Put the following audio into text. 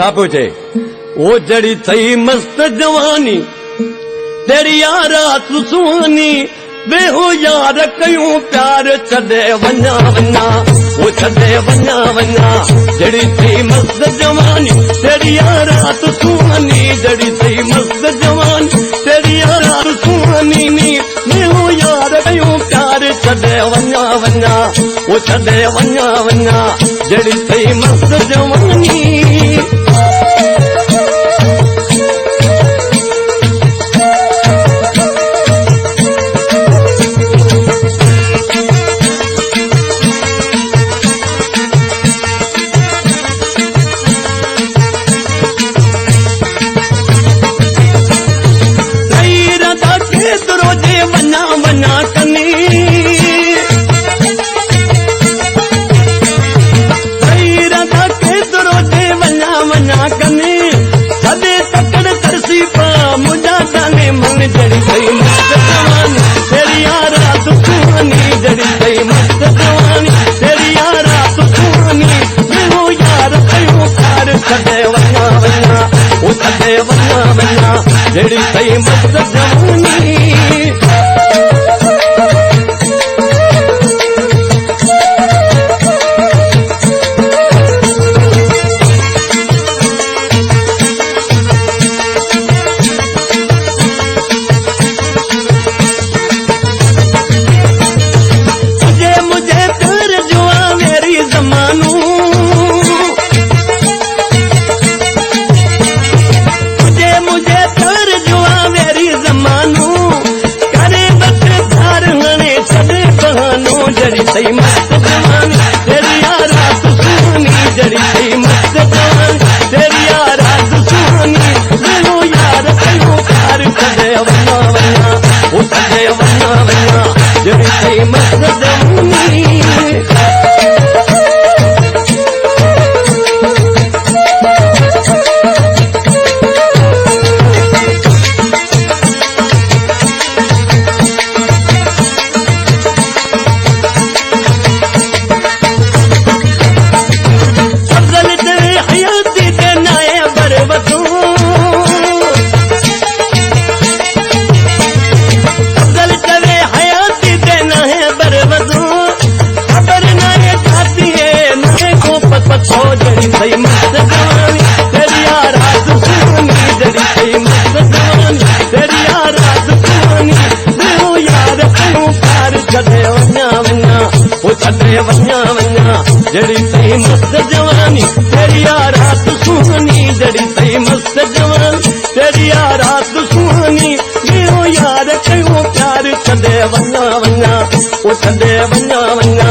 पूछे वो जड़ी थई मस्त जवानी तेरी यारात सुहानी वे हो यार कयूं प्यार छदे वन्ना वन्ना वो छदे वन्ना वन्ना जड़ी थई मस्त जवानी तेरी यारात सुहानी जड़ी थई मस्त जवानी तेरी यारात सुहानी नी वे हो यार कयूं प्यार छदे वन्ना वन्ना वो छदे वन्ना वन्ना जड़ी थई मस्त जवानी जड़ी सही मस्त जवानी मुझे प्यार जुआ मेरी जमानू जड़ी सही मस्त जवानी तेरी यारात सुहानी जड़ी सही मस्त जवानी तेरी यारात सुहानी दिलो यार कयो प्यार छदे वन्ना वन्ना वो छदे वन्ना वन्ना जड़ी सही मस्त जवानी जड़ी सही मस्त जवानी तेरी यारात सुहानी जड़ी सही मस्त जवानी तेरी यारात सुहानी दिलो यार कयूं प्यार छदे वन्ना वन्ना वो छदे वन्ना वन्ना जड़ी सही मस्त जवानी तेरी यारात सुहानी जड़ी सही मस्त जवानी तेरी यारात सुहानी दिलो यार कयूं प्यार छदे वन्ना वन्ना वो छदे वन्ना वन्ना